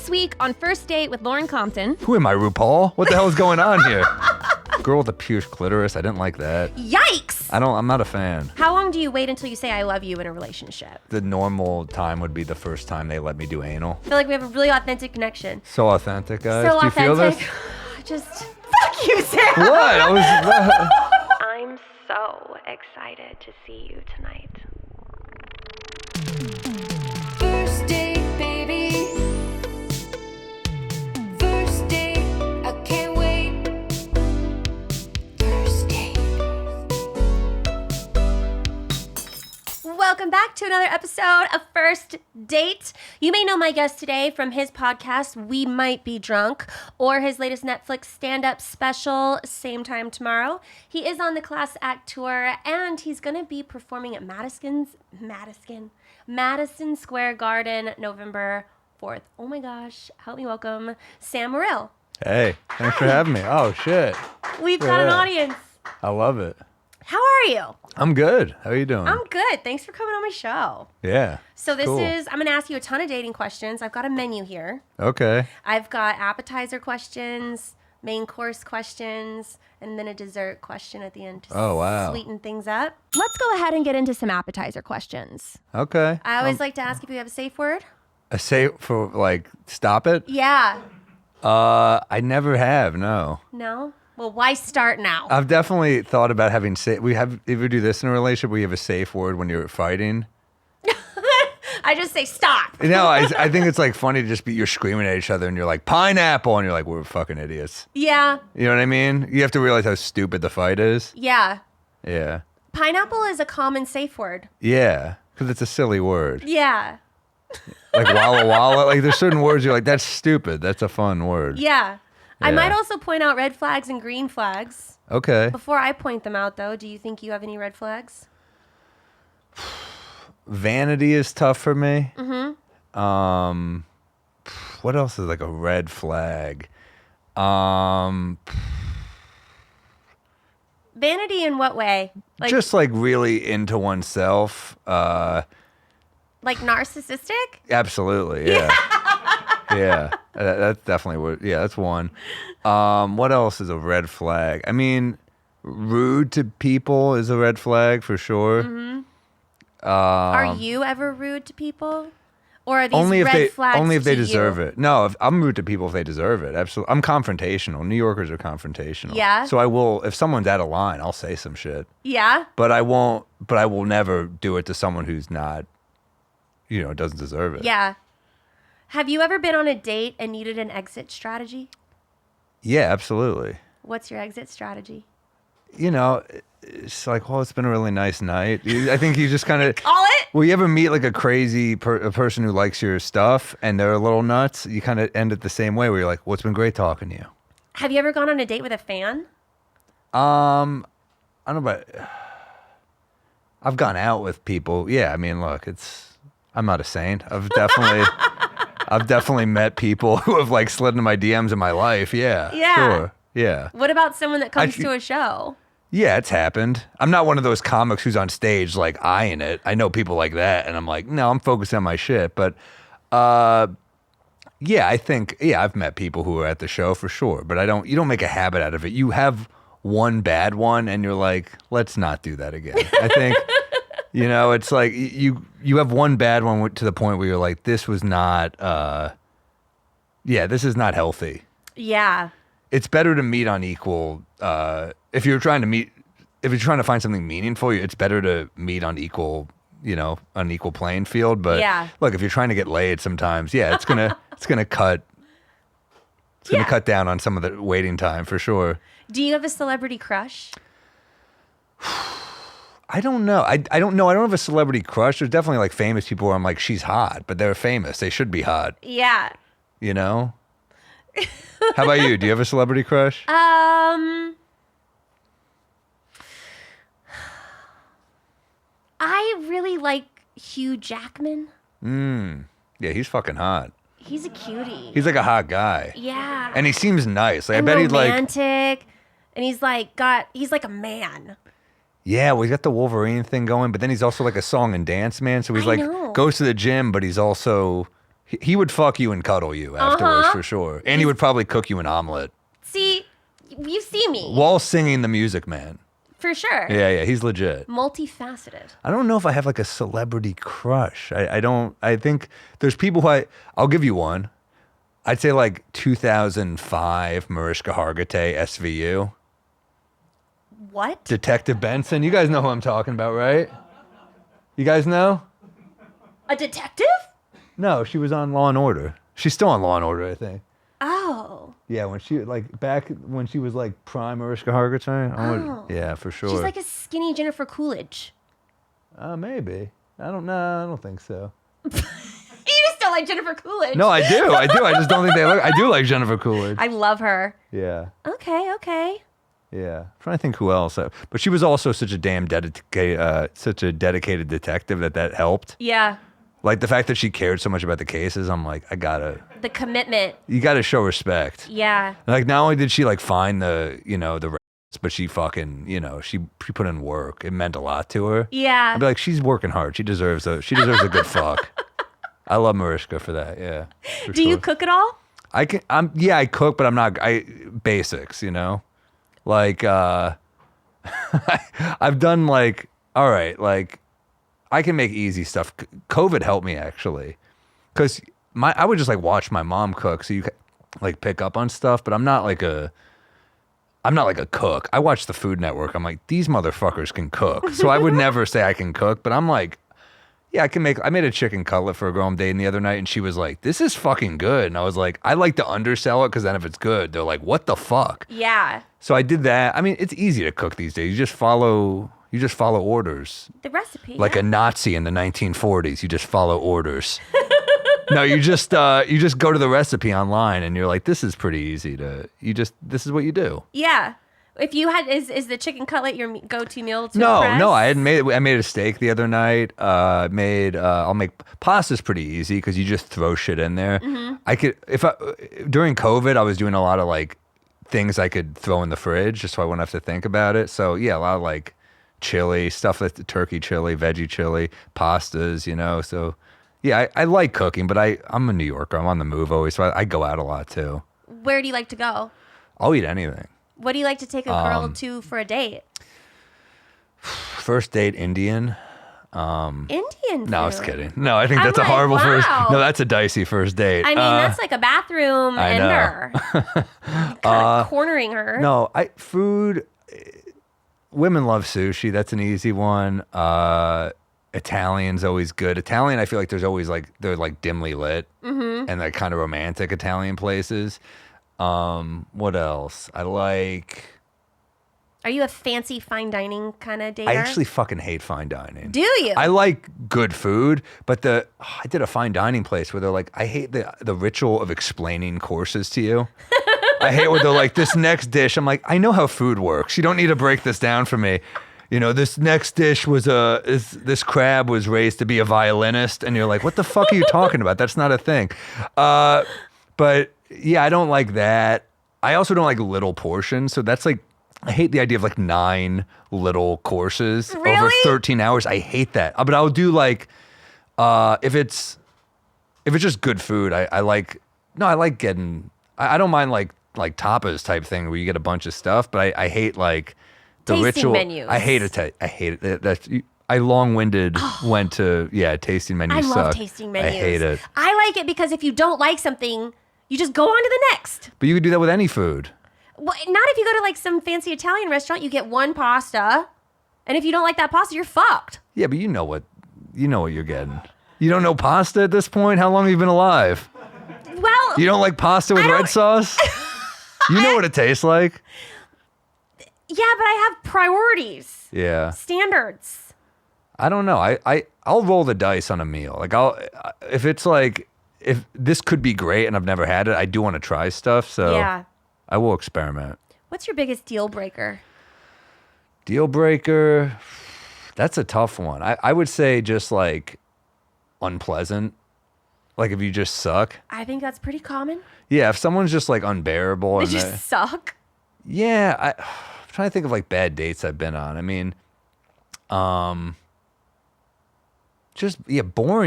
This week on First Date with Lauren Compton. Who am I, RuPaul? What the hell is going on here? Girl with a pierced clitoris. I didn't like that. Yikes! I'm not a fan. How long do you wait until you say I love you in a relationship? The normal time would be the first time they let me do anal. I feel like we have a really authentic connection. So authentic, guys. So do you feel this? Just fuck you, Sam. What? I'm so excited to see you tonight. First date, baby. First date, I can't wait. First date. Welcome back to another episode of First Date. You may know my guest today from his podcast, We Might Be Drunk, or his latest Netflix stand-up special, Same Time Tomorrow. He is on the Class Act Tour, and he's going to be performing at Madison Square Garden, November 4th. Oh my gosh, help me welcome Sam Morril. Hey, thanks for having me. Oh, shit. We've got an audience. I love it. How are you? I'm good. How are you doing? I'm good. Thanks for coming on my show. Yeah. So this cool. is, I'm going to ask you a ton of dating questions. I've got a menu here. Okay. I've got appetizer questions, main course questions, and then a dessert question at the end to sweeten things up. Let's go ahead and get into some appetizer questions. Okay. I always like to ask if you have a safe word. A safe for, like, stop it? Yeah. I never have, no. No? Well, why start now? I've definitely thought about having we ever do this in a relationship where you have a safe word when you're fighting? I just say stop. No, I think it's like funny to just you're screaming at each other and you're like, pineapple, and you're like, we're fucking idiots. Yeah. You know what I mean? You have to realize how stupid the fight is. Yeah. Yeah. Pineapple is a common safe word. Yeah, because it's a silly word. Yeah. Like walla walla. Like there's certain words you're like, that's stupid. That's a fun word. Yeah. I Yeah. might also point out red flags and green flags. Okay. Before I point them out, though, do you think you have any red flags? Vanity is tough for me. Mm-hmm. What else is like a red flag? Vanity in what way? Like, just like really into oneself. like narcissistic? Absolutely, yeah. Yeah, that's definitely what, yeah, that's one. What else is a red flag? I mean, rude to people is a red flag for sure. Mm-hmm. Are you ever rude to people? Or are these only red if flags only if they to deserve you? it. No, I'm rude to people if they deserve it. Absolutely, I'm confrontational. New Yorkers are confrontational. Yeah. So I will, if someone's out of line, I'll say some shit. Yeah? But I won't. But I will never do it to someone who's not, doesn't deserve it. Yeah. Have you ever been on a date and needed an exit strategy? Yeah, absolutely. What's your exit strategy? It's like, well, it's been a really nice night. I think you just kind of Call it? Well, you ever meet like a crazy a person who likes your stuff and they're a little nuts? You kind of end it the same way where you're like, well, it's been great talking to you. Have you ever gone on a date with a fan? I don't know about. I've gone out with people. Yeah, I mean, look, I'm not a saint. I've definitely met people who have like slid into my DMs in my life. Yeah. Yeah. Sure. Yeah. What about someone that comes to a show? Yeah, it's happened. I'm not one of those comics who's on stage like eyeing it. I know people like that, and I'm like, no, I'm focused on my shit. But yeah, I think I've met people who are at the show for sure. But you don't make a habit out of it. You have one bad one, and you're like, let's not do that again. I think it's like you have one bad one to the point where you're like, this was not. This is not healthy. Yeah. It's better to meet on equal. If you're trying to find something meaningful, it's better to meet on equal, on equal playing field. But look, if you're trying to get laid, sometimes, it's gonna cut down on some of the waiting time for sure. Do you have a celebrity crush? I don't know. I don't know. I don't have a celebrity crush. There's definitely like famous people where I'm like, she's hot, but they're famous. They should be hot. Yeah. How about you? Do you have a celebrity crush? I really like Hugh Jackman. Yeah, he's fucking hot. He's a cutie. He's like a hot guy. Yeah. And he seems nice. Like, and I bet he'd like romantic. And he's like a man. Yeah, well, he's got the Wolverine thing going, but then he's also like a song and dance man. So he's goes to the gym, but he's also, He would fuck you and cuddle you afterwards Uh-huh. for sure. And he would probably cook you an omelet See, you see me. while singing The Music Man. For sure. Yeah, he's legit. Multifaceted. I don't know if I have like a celebrity crush. I don't. I think there's people who I'll give you one. I'd say like 2005 Mariska Hargitay, SVU. What? Detective Benson. You guys know who I'm talking about, right? You guys know? A detective? No, she was on Law and Order. She's still on Law and Order, I think. Oh. Yeah, when she back when she was like prime Mariska Hargitay. Oh. Yeah, for sure. She's like a skinny Jennifer Coolidge. Maybe. I don't know. I don't think so. You just don't like Jennifer Coolidge. No, I do. I just don't think they look. I do like Jennifer Coolidge. I love her. Yeah. Okay. Yeah. I'm trying to think who else. But she was also such a dedicated detective that helped. Yeah. Like the fact that she cared so much about the cases, I'm like, The commitment. you gotta show respect. Yeah. Like not only did she like find the rats, but she fucking, she put in work. It meant a lot to her. Yeah. I'd be like, she's working hard. She deserves a good fuck. I love Mariska for that. Yeah. For Do you sure. cook at all? I cook, but I'm not. Basics, like I've done like all right, like I can make easy stuff. COVID helped me actually, because I would just like watch my mom cook, so you like pick up on stuff. But I'm not like a cook. I watch the Food Network. I'm like, these motherfuckers can cook, so I would never say I can cook. But I'm like, yeah, I can make. I made a chicken cutlet for a girl I'm dating the other night, and she was like, "This is fucking good." And I was like, I like to undersell it because then if it's good, they're like, "What the fuck?" Yeah. So I did that. I mean, it's easy to cook these days. You just follow orders. The recipe. Like a Nazi in the 1940s, you just follow orders. No, you just go to the recipe online and you're like, this is pretty easy this is what you do. Yeah. If you had, is the chicken cutlet your go-to meal to No, impress? I made a steak the other night. I'll make pasta's pretty easy because you just throw shit in there. Mm-hmm. During COVID, I was doing a lot of like things I could throw in the fridge just so I wouldn't have to think about it. So yeah, a lot of like chili stuff, like turkey chili, veggie chili, pastas, so yeah, I like cooking, but I'm a New Yorker. I'm on the move always, so I go out a lot too. Where do you like to go? I'll eat anything. What do you like to take a girl to for a date? First date, Indian. Indian food. No, I was kidding. No, I think I'm that's a like, horrible first. wow. No, that's a dicey first date. I mean, that's like a bathroom I know. ender. Kind of cornering her. No, food. Women love sushi. That's an easy one. Italian's always good. Italian, I feel like there's always like they're like dimly lit and like kind of romantic Italian places. What else? I like. Are you a fancy fine dining kind of dater? I actually fucking hate fine dining. Do you? I like good food, but I did a fine dining place where they're like, I hate the ritual of explaining courses to you. I hate where they're like, this next dish. I'm like, I know how food works. You don't need to break this down for me. This next dish was this crab was raised to be a violinist, and you're like, what the fuck are you talking about? That's not a thing. But yeah, I don't like that. I also don't like little portions, so that's like. I hate the idea of like 9 little courses over Really? 13 hours. I hate that. But I'll do like, if it's just good food, I like getting, I don't mind like tapas type thing where you get a bunch of stuff, but I hate like the Tasting ritual. menus. I hate it. I hate it. I long-winded went to, tasting menus I suck. love tasting menus. I hate it. I like it because if you don't like something, you just go on to the next. But you could do that with any food. Well, not if you go to like some fancy Italian restaurant, you get one pasta. And if you don't like that pasta, you're fucked. Yeah, but you know what you're getting. You don't know pasta at this point? How long have you been alive? Well, You don't like pasta with red sauce? You know what it tastes like? yeah, but I have priorities, Yeah. standards. I don't know. I'll roll the dice on a meal. Like if this could be great and I've never had it, I do want to try stuff. So Yeah. I will experiment. What's your biggest deal breaker? Deal breaker. That's a tough one. I would say just like unpleasant. Like if you just suck. I think that's pretty common. Yeah. If someone's just like unbearable. They and just suck. Yeah. I'm trying to think of like bad dates I've been on. I mean, boring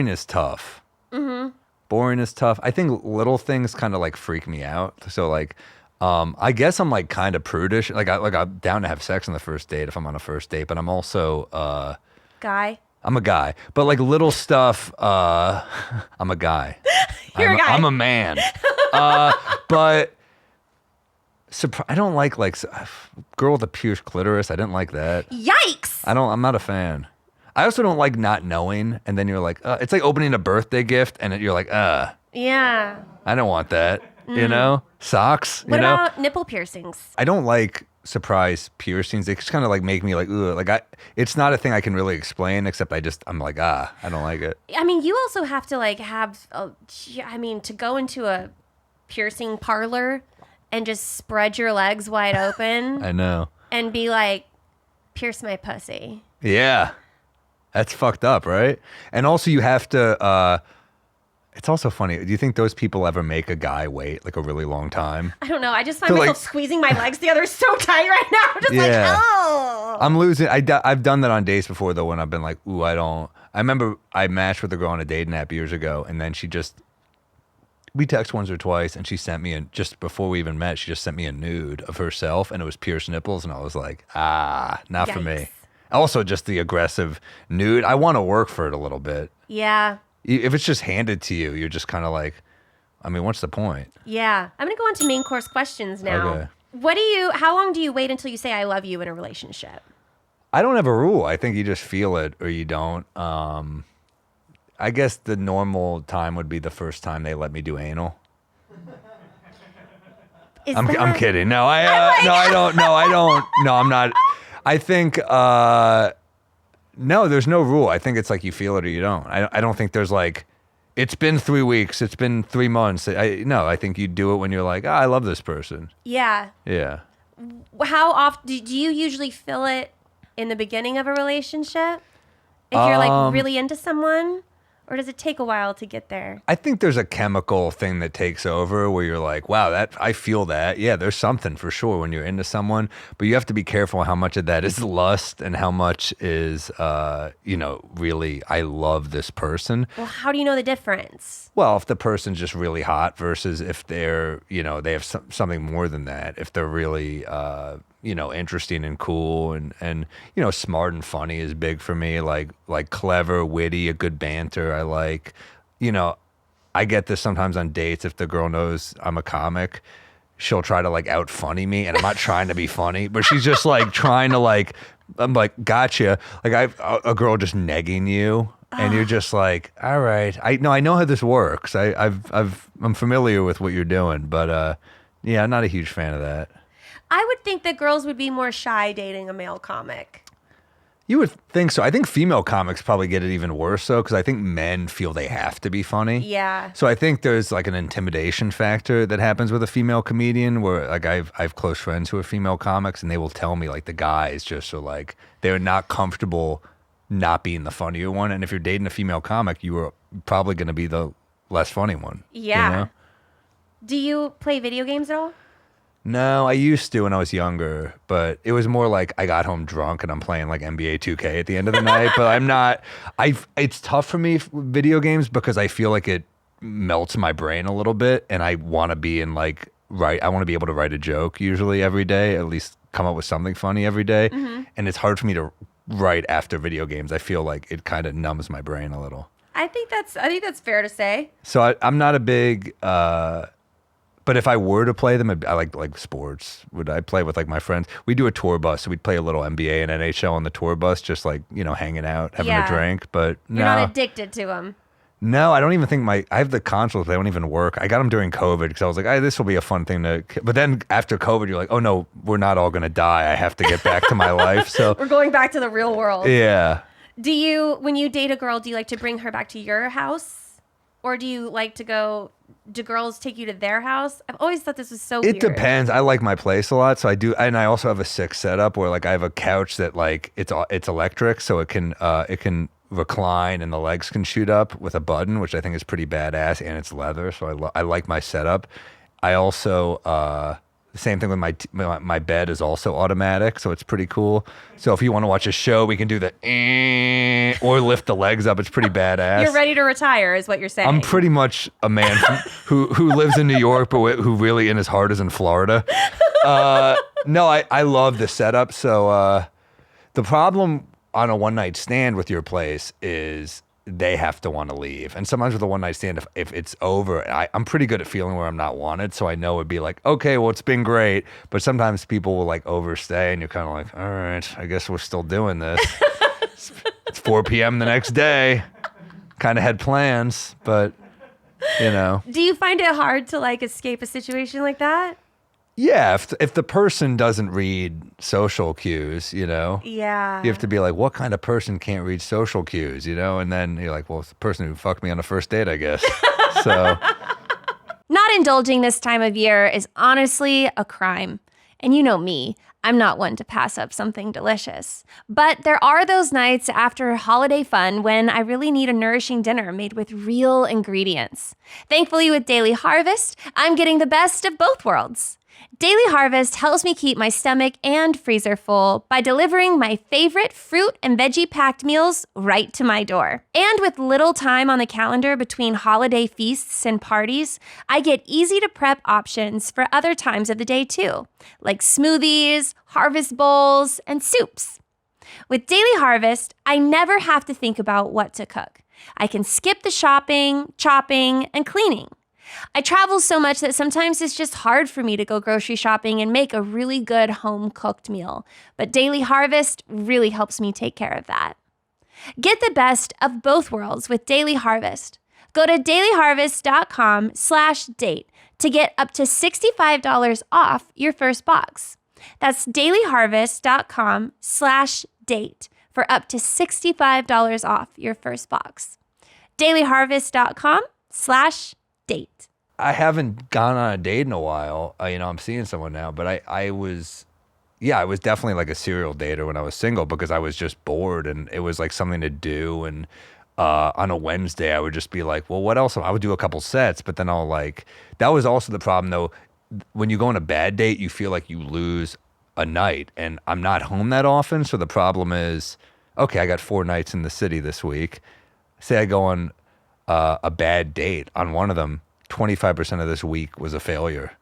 is tough. Mm-hmm. Boring is tough. I think little things kind of like freak me out. So like, I guess I'm like kind of prudish. I'm down to have sex on the first date if I'm on a first date, but I'm also Guy. I'm a guy. But like little stuff, I'm a guy. You're a guy. I'm a man. But I don't like girl with a pierced clitoris. I didn't like that. Yikes! I'm not a fan. I also don't like not knowing, and then you're like, it's like opening a birthday gift, and you're like, Yeah. I don't want that. You know, socks. What you know, about nipple piercings? I don't like surprise piercings. They just kind of like make me like, ugh. Like it's not a thing I can really explain, except I'm like, I don't like it. I mean, you also have to like have, to go into a piercing parlor and just spread your legs wide open I know. and be like, pierce my pussy. Yeah. That's fucked up, right? And also you have to, it's also funny. Do you think those people ever make a guy wait like a really long time? I don't know. I just find So, myself like- squeezing my legs together so tight right now. I'm just like, Yeah. oh. I'm losing. I've done that on dates before though, when I've been like, ooh, I remember I matched with a girl on a dating app years ago, and then we text once or twice, and she sent me just before we even met, she just sent me a nude of herself, and it was pierced nipples, and I was like, not for me. Yikes. Also, just the aggressive nude. I want to work for it a little bit. Yeah. If it's just handed to you, you're just kind of like, I mean, what's the point? Yeah. I'm going to go on to main course questions now. Okay. How long do you wait until you say I love you in a relationship? I don't have a rule. I think you just feel it or you don't. I guess the normal time would be the first time they let me do anal. I'm kidding. No, I don't. No, I'm not. I think, no, there's no rule. I think it's like you feel it or you don't. I don't think there's like, it's been 3 weeks, it's been 3 months. I think you do it when you're like, I love this person. Yeah. Yeah. How often do you usually feel it in the beginning of a relationship? If you're like really into someone? Or does it take a while to get there? I think there's a chemical thing that takes over where you're like, wow, I feel that. Yeah, there's something for sure when you're into someone, but you have to be careful how much of that is lust and how much is, really, I love this person. Well, how do you know the difference? Well, if the person's just really hot versus if they're, they have something more than that. If they're really, interesting and cool and smart and funny is big for me. Like clever, witty, a good banter. I like, I get this sometimes on dates. If the girl knows I'm a comic, she'll try to like out funny me, and I'm not trying to be funny, but she's just like trying to like, I'm like, gotcha. Like a girl just negging you. And you're just like, all right, I know how this works. I'm familiar with what you're doing, but yeah, I'm not a huge fan of that. I would think that girls would be more shy dating a male comic. You would think so. I think female comics probably get it even worse though, because I think men feel they have to be funny. Yeah. So I think there's like an intimidation factor that happens with a female comedian, where like I've close friends who are female comics, and they will tell me like the guys just are like they're not comfortable not being the funnier one, and if you're dating a female comic, you are probably going to be the less funny one. Yeah. Do you play video games at all? No, I used to when I was younger, but it was more like I got home drunk and I'm playing like NBA 2K at the end of the night, but I'm not, it's tough for me with video games because I feel like it melts my brain a little bit, and I want to be in like, I want to be able to write a joke usually every day, at least come up with something funny every day. Mm-hmm. And it's hard for me to write after video games. I feel like it kind of numbs my brain a little. I think that's fair to say. So I'm not a big, but if I were to play them, I like sports. Would I play with like my friends? We do a tour bus, so we'd play a little NBA and NHL on the tour bus, just like, hanging out, having a drink. But You're not addicted to them. No, I don't even think I have the consoles, but they don't even work. I got them during COVID because I was like, this will be a fun thing but then after COVID, you're like, oh no, we're not all going to die. I have to get back to my life. So we're going back to the real world. Yeah. When you date a girl, do you like to bring her back to your house? Or do you like to do girls take you to their house? I've always thought this was so weird. It depends. I like my place a lot, so I do, and I also have a sick setup where like I have a couch that like it's electric, so it can recline and the legs can shoot up with a button, which I think is pretty badass, and it's leather, so I like my setup. I also The same thing with my bed is also automatic, so it's pretty cool. So if you want to watch a show, we can do the or lift the legs up. It's pretty badass. You're ready to retire, is what you're saying. I'm pretty much a man who lives in New York, but who really in his heart is in Florida. No, I love the setup. So the problem on a one night stand with your place is they have to want to leave. And sometimes with a one night stand, if it's over, I'm pretty good at feeling where I'm not wanted. So I know it'd be like, okay, well, it's been great. But sometimes people will like overstay and you're kind of like, all right, I guess we're still doing this. It's 4 p.m. the next day. Kind of had plans, but you know. Do you find it hard to like escape a situation like that? Yeah, if the person doesn't read social cues, you know, Yeah. you have to be like, what kind of person can't read social cues, you know? And then you're like, well, it's the person who fucked me on the first date, I guess. So Not indulging this time of year is honestly a crime. And you know me, I'm not one to pass up something delicious. But there are those nights after holiday fun when I really need a nourishing dinner made with real ingredients. Thankfully, with Daily Harvest, I'm getting the best of both worlds. Daily Harvest helps me keep my stomach and freezer full by delivering my favorite fruit and veggie packed meals right to my door. And with little time on the calendar between holiday feasts and parties, I get easy to prep options for other times of the day too, like smoothies, harvest bowls, and soups. With Daily Harvest, I never have to think about what to cook. I can skip the shopping, chopping, and cleaning. I travel so much that sometimes it's just hard for me to go grocery shopping and make a really good home-cooked meal. But Daily Harvest really helps me take care of that. Get the best of both worlds with Daily Harvest. Go to dailyharvest.com/date to get up to $65 off your first box. That's dailyharvest.com/date for up to $65 off your first box. dailyharvest.com/date. I haven't gone on a date in a while. You know, I'm seeing someone now, but I was definitely like a serial dater when I was single because I was just bored and it was like something to do. And on a Wednesday, I would just be like, well, what else? I would do a couple sets, but then that was also the problem though. When you go on a bad date, you feel like you lose a night and I'm not home that often. So the problem is, okay, I got 4 nights in the city this week. Say I go on a bad date on one of them, 25% of this week was a failure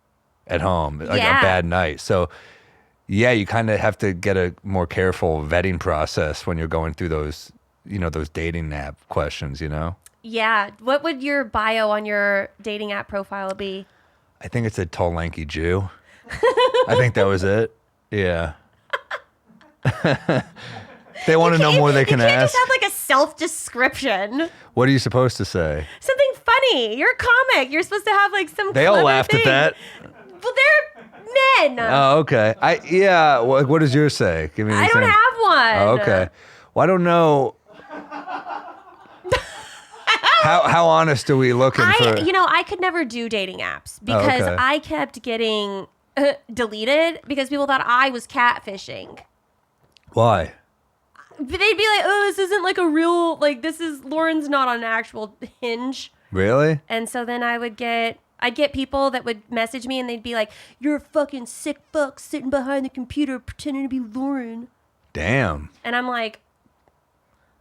at home, like a bad night. So yeah, you kind of have to get a more careful vetting process when you're going through those, you know, those dating app questions, you know? Yeah. What would your bio on your dating app profile be? I think it's a tall, lanky Jew. I think that was it. Yeah. They want to know more, they can You can't ask. just have like a self-description. What are you supposed to say? Something funny. You're a comic. You're supposed to have like some They all clever laughed thing. at that. Well, they're men. Oh, okay. What does yours say? Give me an I don't example. have one. Oh, okay. Well, I don't know. How honest are we looking for? I could never do dating apps because okay. I kept getting deleted because people thought I was catfishing. Why? They'd be like, oh, this isn't like a real, like, Lauren's not on an actual Hinge. Really? And so then I'd get people that would message me and they'd be like, you're a fucking sick fuck sitting behind the computer pretending to be Lauren. Damn. And I'm like,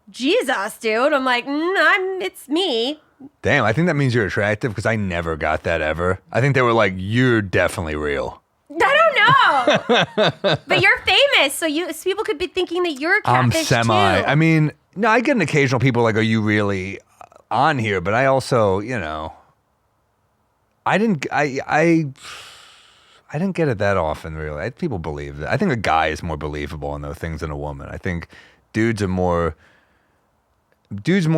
Jesus, dude. I'm like, it's me. Damn, I think that means you're attractive because I never got that ever. I think they were like, you're definitely real. I don't know. But you're famous, so people could be thinking that you're a I'm catfish semi. too. I mean, no, I get an occasional people like, are you really on here? But I also, I didn't get it that often, really. People believe that. I think a guy is more believable in those things than a woman. I think dudes more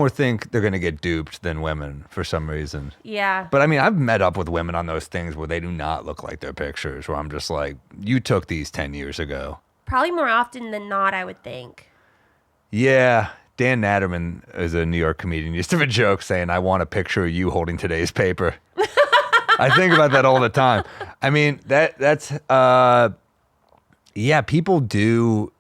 think they're going to get duped than women for some reason. Yeah. But I mean, I've met up with women on those things where they do not look like their pictures, where I'm just like, you took these 10 years ago. Probably more often than not, I would think. Yeah. Dan Natterman is a New York comedian. Used to have a joke saying, I want a picture of you holding today's paper. I think about that all the time. I mean, that's people do.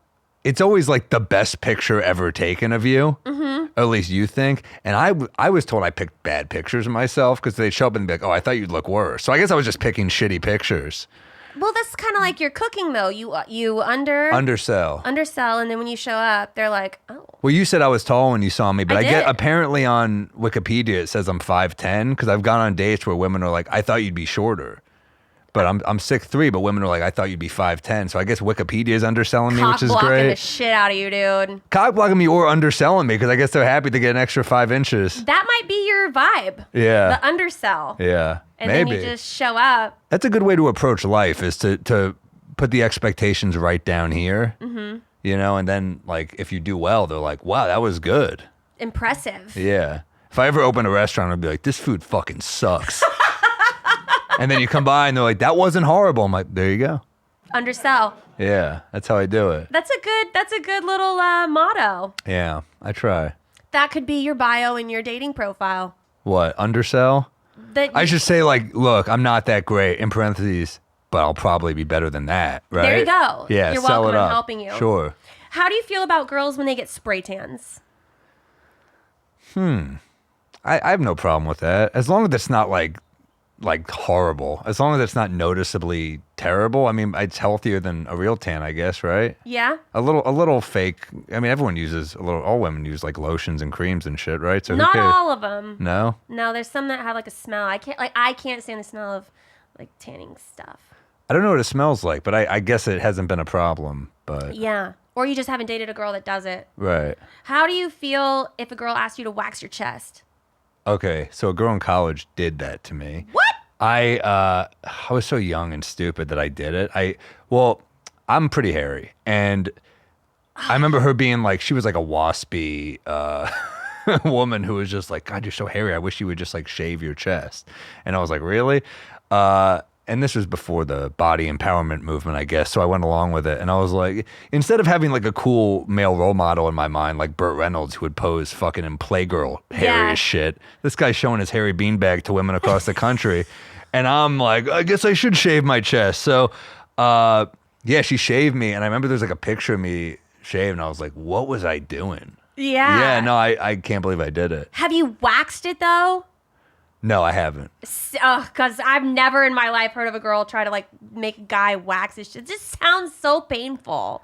It's always like the best picture ever taken of you. Mm-hmm. Or at least you think. And I was told I picked bad pictures of myself because they'd show up and be like, oh, I thought you'd look worse. So I guess I was just picking shitty pictures. Well, that's kind of like your cooking though. You Undersell. undersell, and then when you show up, they're like, oh. Well, you said I was tall when you saw me, but I I get did. apparently on Wikipedia it says I'm 5'10" because I've gone on dates where women are like, I thought you'd be shorter. But I'm 6'3", but women are like, I thought you'd be 5'10". So I guess Wikipedia is underselling me, Cock which is blocking great. the shit out of you, dude. Cock blocking me or underselling me because I guess they're happy to get an extra 5 inches. That might be your vibe. Yeah. The undersell. Yeah. And maybe. then you just show up. That's a good way to approach life is to put the expectations right down here. Mm-hmm. You know, and then like if you do well, they're like, wow, that was good. Impressive. Yeah. If I ever open a restaurant, I'd be like, this food fucking sucks. And then you come by and they're like, that wasn't horrible. I'm like, there you go. Undersell. Yeah, that's how I do it. That's a good little motto. Yeah, I try. That could be your bio in your dating profile. What, undersell? That I should say like, look, I'm not that great, in parentheses, but I'll probably be better than that, right? There you go. Yeah, You're sell welcome. it I'm up. helping you. Sure. How do you feel about girls when they get spray tans? I have no problem with that. As long as it's not like horrible. As long as it's not noticeably terrible. I mean, it's healthier than a real tan, I guess, right? Yeah. A little fake. I mean, everyone uses all women use like lotions and creams and shit, right? So Not who cares? all of them. No? No, there's some that have like a smell. I can't stand the smell of like tanning stuff. I don't know what it smells like, but I guess it hasn't been a problem, but Yeah. Or you just haven't dated a girl that does it. right. How do you feel if a girl asks you to wax your chest? Okay, so a girl in college did that to me. What? I was so young and stupid that I did it. I'm pretty hairy, and I remember her being like, she was like a waspy woman who was just like, God, you're so hairy. I wish you would just like shave your chest. And I was like, really? And this was before the body empowerment movement, I guess. So I went along with it. And I was like, instead of having like a cool male role model in my mind, like Burt Reynolds, who would pose fucking in Playgirl, hairy Yeah. as shit, this guy's showing his hairy beanbag to women across the country. And I'm like, I guess I should shave my chest. So, yeah, she shaved me. And I remember there's like a picture of me shaved. And I was like, what was I doing? Yeah. Yeah, no, I can't believe I did it. Have you waxed it though? No, I haven't. Because I've never in my life heard of a girl try to like make a guy wax his shit. It just sounds so painful.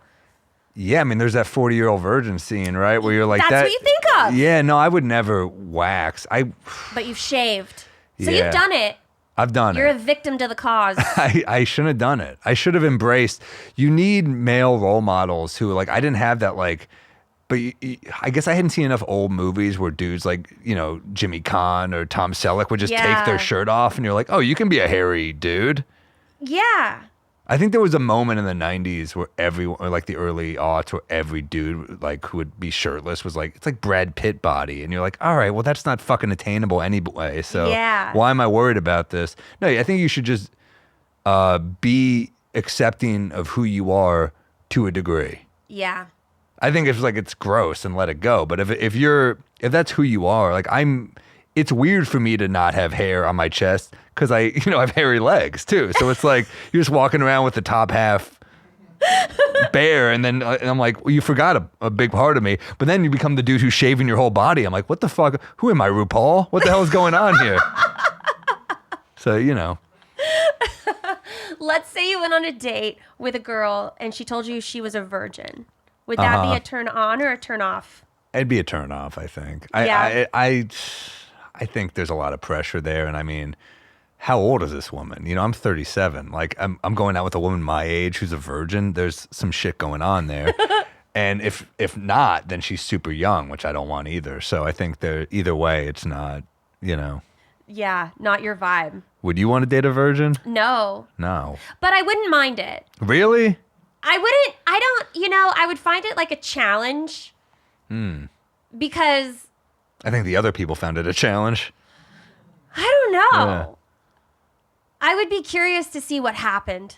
Yeah, I mean, there's that 40-year-old virgin scene, right? Where you're like, That's what you think of. Yeah, no, I would never wax. But you've shaved. So Yeah. you've done it. I've done You're it. a victim to the cause. I shouldn't have done it. I should have embraced. You need male role models who, like, I didn't have that, like, but I guess I hadn't seen enough old movies where dudes like, you know, Jimmy Caan or Tom Selleck would just Yeah. take their shirt off and you're like, oh, you can be a hairy dude. Yeah. I think there was a moment in the 90s where everyone, or like the early aughts, where every dude like who would be shirtless was like, it's like Brad Pitt body. And you're like, all right, well, that's not fucking attainable anyway. So Yeah. why am I worried about this? No, I think you should just be accepting of who you are to a degree. Yeah. I think if like it's gross and let it go. But if that's who you are, like it's weird for me to not have hair on my chest because I have hairy legs too. So it's like you're just walking around with the top half bare, and then and I'm like, well, you forgot a big part of me. But then you become the dude who's shaving your whole body. I'm like, what the fuck? Who am I, RuPaul? What the hell is going on here? So Let's say you went on a date with a girl and she told you she was a virgin. Would that be a turn on or a turn off? It'd be a turn off, I think. Yeah. I think there's a lot of pressure there, and I mean, how old is this woman? I'm 37. Like, I'm going out with a woman my age who's a virgin. There's some shit going on there, and if not, then she's super young, which I don't want either. So I think either way, it's not. Yeah, not your vibe. Would you want to date a virgin? No. No. But I wouldn't mind it. Really? I would find it like a challenge. Because I think the other people found it a challenge. I don't know. Yeah. I would be curious to see what happened.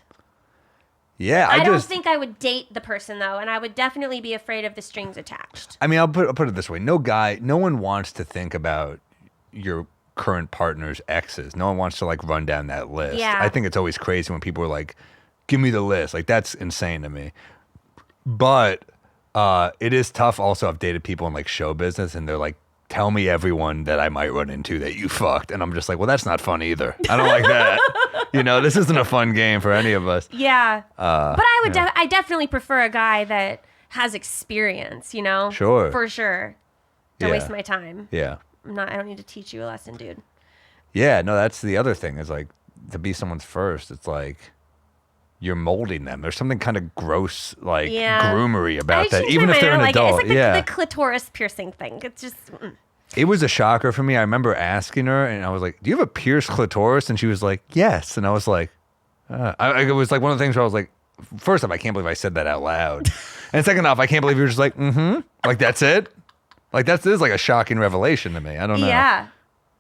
Yeah, I don't think I would date the person though, and I would definitely be afraid of the strings attached. I mean, I'll put it this way: no one wants to think about your current partner's exes. No one wants to like run down that list. Yeah. I think it's always crazy when people are like, "Give me the list." Like that's insane to me. But it is tough. Also, I've dated people in like show business, and they're like tell me everyone that I might run into that you fucked. And I'm just like, well, that's not fun either. I don't like that. This isn't a fun game for any of us. Yeah. But I would I definitely prefer a guy that has experience, Sure. For sure. Don't Yeah. waste my time. Yeah. I don't need to teach you a lesson, dude. Yeah, no, that's the other thing is like to be someone's first, it's like you're molding them. There's something kind of gross, like groomery about that, even if they're an adult. It's like the clitoris piercing thing. It's just... It was a shocker for me. I remember asking her, and I was like, "Do you have a pierced clitoris?" And she was like, "Yes." And I was like, it was like one of the things where I was like, first off, I can't believe I said that out loud, and second off, I can't believe you're just like, like that's it. Like this is like a shocking revelation to me. I don't know. Yeah,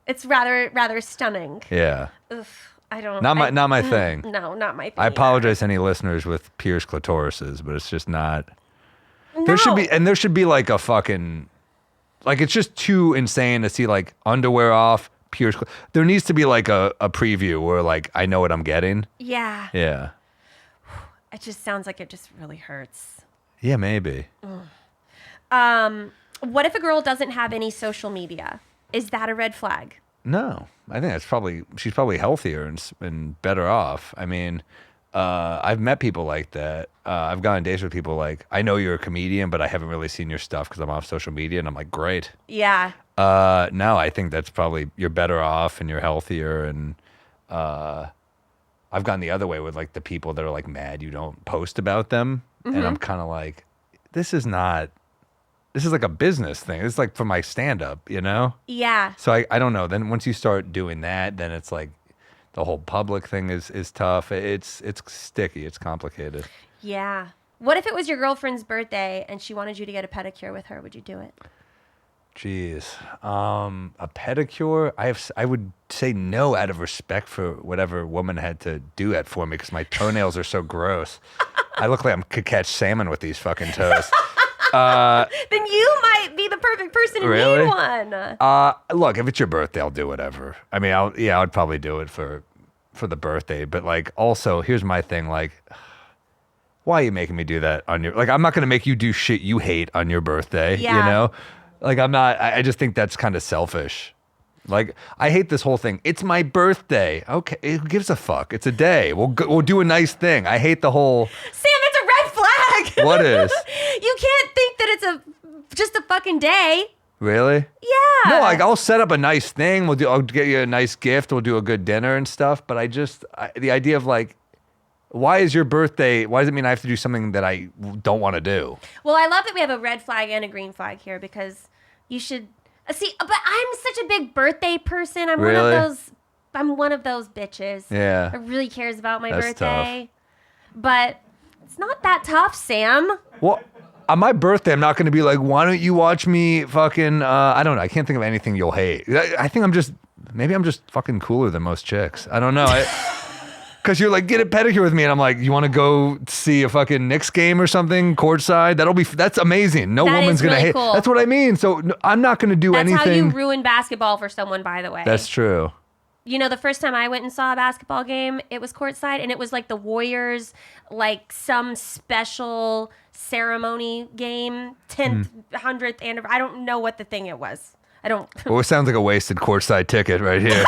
it's rather stunning. Yeah. Ugh, I don't. Not my thing. No, not my thing. I apologize to any listeners with pierced clitorises, but it's just not. No. There should be like a fucking. Like, it's just too insane to see, like, underwear off, pierced. There needs to be, like, a preview where, like, I know what I'm getting. Yeah. Yeah. It just sounds like it just really hurts. Yeah, maybe. What if a girl doesn't have any social media? Is that a red flag? No. I think she's probably healthier and better off. I mean, I've met people like that. I've gone on dates with people like, I know you're a comedian, but I haven't really seen your stuff because I'm off social media. And I'm like, great. Yeah. No, I think that's probably, you're better off and you're healthier. And I've gone the other way with like the people that are like mad you don't post about them. And I'm kind of like, this is like a business thing. It's like for my stand-up, Yeah. So I don't know. Then once you start doing that, then it's like the whole public thing is tough. It's sticky. It's complicated. Yeah. What if it was your girlfriend's birthday and she wanted you to get a pedicure with her? Would you do it? Jeez. A pedicure? I would say no out of respect for whatever woman had to do that for me because my toenails are so gross. I look like I could catch salmon with these fucking toes. Then you might be the perfect person to Really? need one. Look, if it's your birthday, I'll do whatever. I mean, I'd probably do it for the birthday. But like, also, here's my thing. Like, why are you making me do that on your? Like, I'm not gonna make you do shit you hate on your birthday. Yeah. Like, I'm not. I just think that's kind of selfish. Like, I hate this whole thing. It's my birthday. Okay, who gives a fuck? It's a day. We'll do a nice thing. I hate the whole. Sam, it's a red flag. What is? You can't think that it's just a fucking day. Really? Yeah. No, like I'll set up a nice thing. I'll get you a nice gift. We'll do a good dinner and stuff. But the idea of like, why is your birthday? Why does it mean I have to do something that I don't want to do? Well, I love that we have a red flag and a green flag here because you should see. But I'm such a big birthday person. I'm Really? one of those bitches. Yeah. That really cares about my That's birthday. But it's not that tough, Sam. Well, on my birthday, I'm not going to be like, why don't you watch me fucking? I don't know. I can't think of anything you'll hate. I think maybe I'm just fucking cooler than most chicks. I don't know. Because you're like, get a pedicure with me. And I'm like, you want to go see a fucking Knicks game or something, courtside? That's amazing. No That woman's is going to really hate. cool. That's what I mean. So I'm not going to do That's anything. how you ruin basketball for someone, by the way. That's true. The first time I went and saw a basketball game, it was courtside, and it was like the Warriors, like some special ceremony game, 10th, 100th anniversary. I don't know what the thing it was. I don't. Well, it sounds like a wasted courtside ticket right here.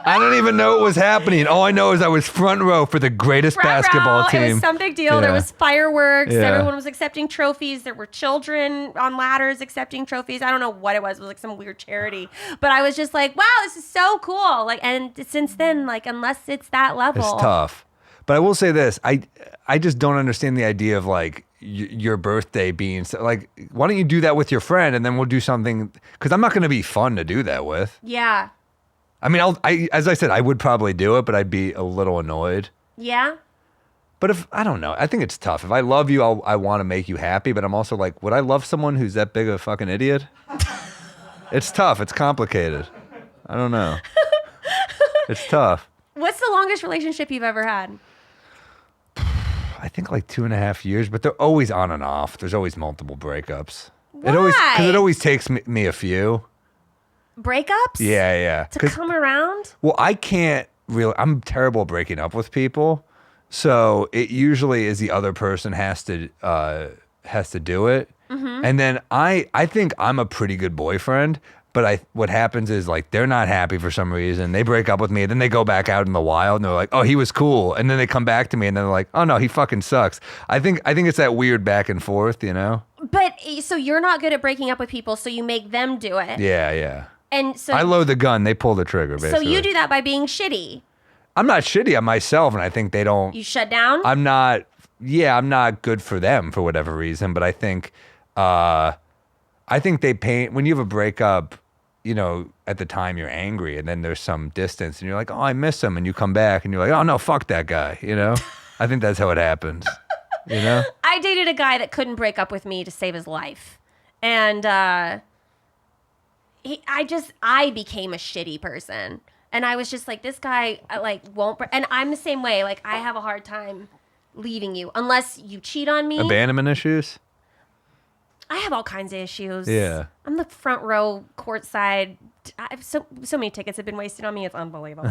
I don't even know what was happening. All I know is I was front row for the greatest basketball team. It was some big deal. Yeah. There was fireworks. Yeah. Everyone was accepting trophies. There were children on ladders accepting trophies. I don't know what it was. It was like some weird charity. But I was just like, wow, this is so cool. Like, and since then, like, unless it's that level. It's tough. But I will say this. I just don't understand the idea of like your birthday being like, why don't you do that with your friend and then we'll do something? Because I'm not going to be fun to do that with. Yeah. I mean, as I said, I would probably do it, but I'd be a little annoyed. Yeah. But I don't know. I think it's tough. If I love you, I want to make you happy. But I'm also like, would I love someone who's that big of a fucking idiot? It's tough. It's complicated. I don't know. It's tough. What's the longest relationship you've ever had? I think like 2.5 years, but they're always on and off. There's always multiple breakups. Why? Because it always takes me a few. Breakups? Yeah. To come around? Well, I can't really. I'm terrible at breaking up with people, so it usually is the other person has to do it, And then I think I'm a pretty good boyfriend, but what happens is like they're not happy for some reason. They break up with me, and then they go back out in the wild and they're like, oh, he was cool. And then they come back to me and then they're like, oh no, he fucking sucks. I think it's that weird back and forth, you know? But so you're not good at breaking up with people, so you make them do it. Yeah. And so I load the gun, they pull the trigger, basically. So you do that by being shitty. I'm not shitty on myself, and I think they don't. You shut down? I'm not good for them for whatever reason, but I think they paint, when you have a breakup, you know, at the time you're angry and then there's some distance and you're like, oh, I miss him. And you come back and you're like, oh no, fuck that guy, you know? I think that's how it happens, you know? I dated a guy that couldn't break up with me to save his life. And I became a shitty person. And I was just like, this guy won't, and I'm the same way. Like, I have a hard time leaving you unless you cheat on me. Abandonment issues? I have all kinds of issues. Yeah. I'm the front row, courtside. I have so many tickets have been wasted on me. It's unbelievable.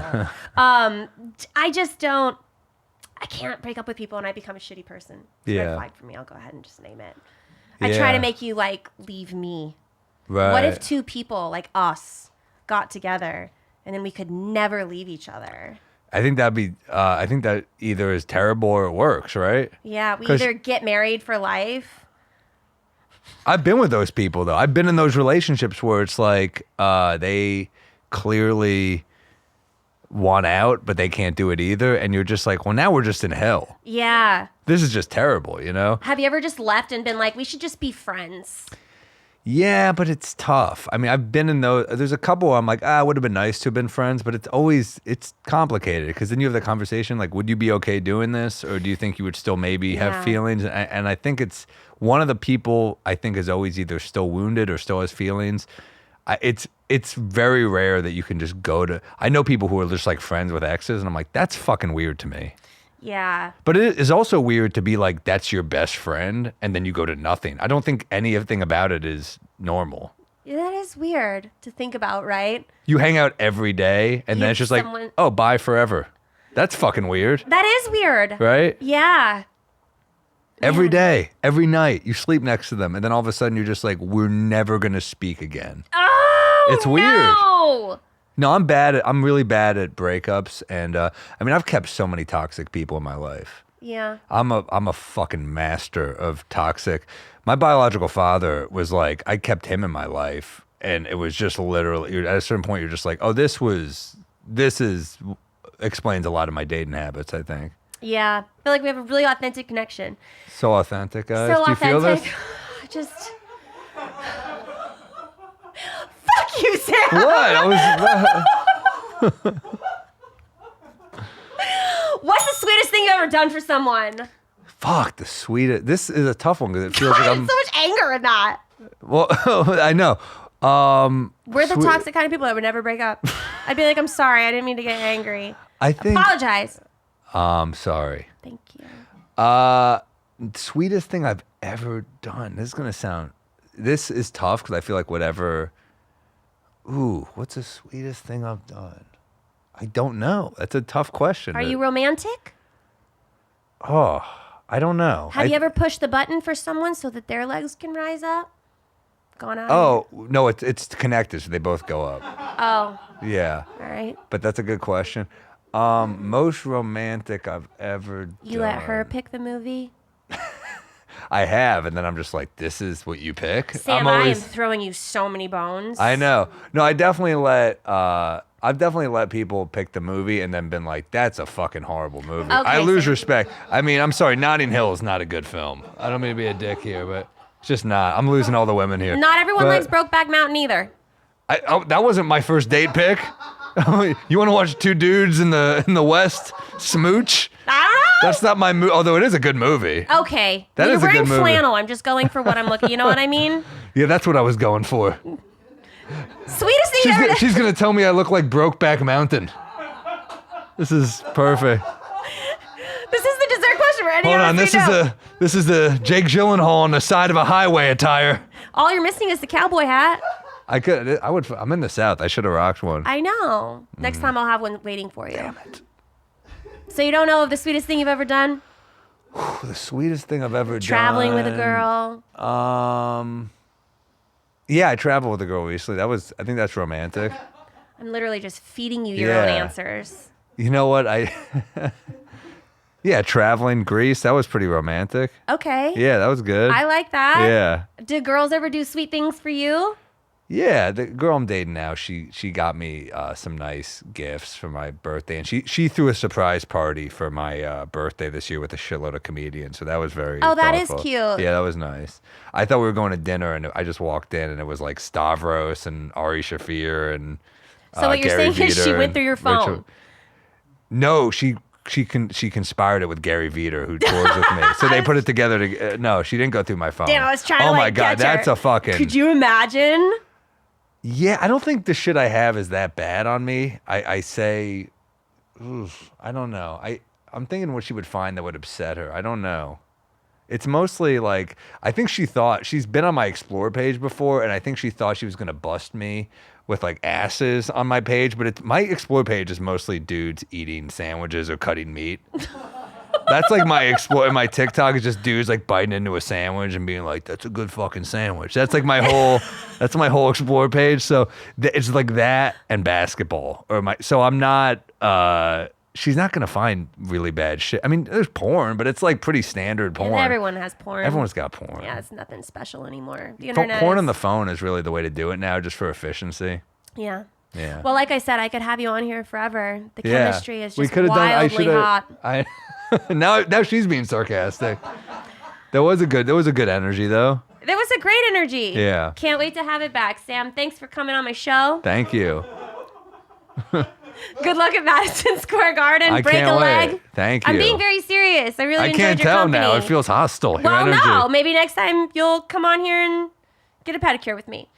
I can't break up with people and I become a shitty person. It's a red flag for me. I'll go ahead and just name it. I try to make you like leave me. Right. What if two people like us got together and then we could never leave each other? I think that either is terrible or it works, right? Yeah. We either get married for life. I've been with those people though. I've been in those relationships where it's like they clearly want out, but they can't do it either. And you're just like, well, now we're just in hell. Yeah. This is just terrible, you know? Have you ever just left and been like, we should just be friends? Yeah, but it's tough. I mean, I've been in those. There's a couple where I'm like, it would have been nice to have been friends, but it's complicated because then you have the conversation like, would you be okay doing this? Or do you think you would still maybe have feelings? And I think it's one of the people I think is always either still wounded or still has feelings. It's very rare that you can just go to. I know people who are just like friends with exes, and I'm like, that's fucking weird to me. Yeah. But it is also weird to be like, that's your best friend, and then you go to nothing. I don't think anything about it is normal. Yeah, that is weird to think about, right? You hang out every day, and then it's just like, oh, bye forever. That's fucking weird. That is weird. Right? Yeah. Every day, every night, you sleep next to them, and then all of a sudden you're just like, we're never going to speak again. Oh, it's weird. No. No, I'm really bad at breakups, and I mean, I've kept so many toxic people in my life. Yeah. I'm a fucking master of toxic. My biological father was like, I kept him in my life, and it was just literally at a certain point you're just like, oh, this explains a lot of my dating habits, I think. Yeah. I feel like we have a really authentic connection. So authentic, guys. So Do you feel this? Just fuck you, Sam. What? What's the sweetest thing you've ever done for someone? Fuck, the sweetest. This is a tough one because it feels like I'm so much anger in that. Well, I know. We're the toxic kind of people that would never break up. I'd be like, I'm sorry, I didn't mean to get angry. I think. Apologize. Sorry. Thank you. Sweetest thing I've ever done. This is tough because I feel like whatever. Ooh, what's the sweetest thing I've done? I don't know. That's a tough question. Are you romantic? Oh, I don't know. Have you ever pushed the button for someone so that their legs can rise up? Gone out? Oh, no, it's connected, so they both go up. Oh. Yeah. All right. But that's a good question. Most romantic I've ever done. You let her pick the movie? I have, and then I'm just like, this is what you pick? Sam, I am throwing you so many bones. I know. No, I've definitely let people pick the movie and then been like, that's a fucking horrible movie. Okay, I lose respect. I mean, I'm sorry, Notting Hill is not a good film. I don't mean to be a dick here, but it's just not. I'm losing all the women here. Not everyone likes Brokeback Mountain either. That wasn't my first date pick. You want to watch two dudes in the West smooch? I don't know. That's not my movie, although it is a good movie. Okay. That is a good movie. You're wearing flannel. I'm just going for what I'm looking. You know what I mean? Yeah, that's what I was going for. Sweetest thing ever. She's going to tell me I look like Brokeback Mountain. This is perfect. This is the dessert question for any Hold on, this is the Jake Gyllenhaal on the side of a highway attire. All you're missing is the cowboy hat. I'm in the South. I should have rocked one. I know. Next time I'll have one waiting for you. Damn it. So you don't know of the sweetest thing you've ever done? The sweetest thing I've ever Traveling done. with a girl. Yeah, I traveled with a girl recently. I think that's romantic. I'm literally just feeding you your own Yeah. answers. You know what? Yeah, traveling Greece. That was pretty romantic. Okay. Yeah, that was good. I like that. Yeah. Do girls ever do sweet things for you? Yeah, the girl I'm dating now, she got me some nice gifts for my birthday, and she threw a surprise party for my birthday this year with a shitload of comedians. So that was very that is thoughtful. cute. Yeah, that was nice. I thought we were going to dinner, and I just walked in, and it was like Stavros and Ari Shafir and So what you're Gary saying is she Veter went through your and phone. Richard. No, she conspired it with Gary Veter, who tours with me. So they put it together. No, she didn't go through my phone. Damn, I was trying to Oh like my god, catch her. that's a fucking. Could you imagine? Yeah, I don't think the shit I have is that bad on me. I say, oof, I don't know. I'm thinking what she would find that would upset her. I don't know. It's mostly like, I think she thought, she's been on my Explore page before, and I think she thought she was going to bust me with like asses on my page, but my Explore page is mostly dudes eating sandwiches or cutting meat. That's like my TikTok is just dudes like biting into a sandwich and being like, that's a good fucking sandwich. That's like my whole Explore page. So it's like that and basketball so I'm not, she's not going to find really bad shit. I mean, there's porn, but it's like pretty standard porn. And everyone has porn. Everyone's got porn. Yeah, it's nothing special anymore. The internet Porn is- on the phone is really the way to do it now, just for efficiency. Yeah. Yeah. Well, like I said, I could have you on here forever. The Yeah. chemistry is We just could've wildly hot. Now she's being sarcastic. There was a good energy though. There was a great energy. Yeah. Can't wait to have it back. Sam, thanks for coming on my show. Thank you. Good luck at Madison Square Garden. I Break can't a wait. leg. Thank you. I'm being very serious. I really I enjoyed can't your tell company. now. It feels hostile. Your well, energy. no. Maybe next time you'll come on here and get a pedicure with me.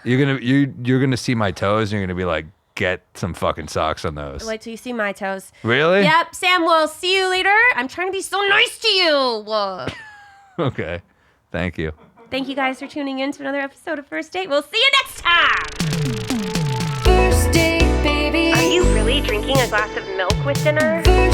You're gonna see my toes and you're gonna be like, get some fucking socks on those. Wait till you see my toes. Really? Yep. Sam, we'll see you later. I'm trying to be so nice to you. Okay. Thank you. Thank you guys for tuning in to another episode of First Date. We'll see you next time. First date, baby. Are you really drinking a glass of milk with dinner? First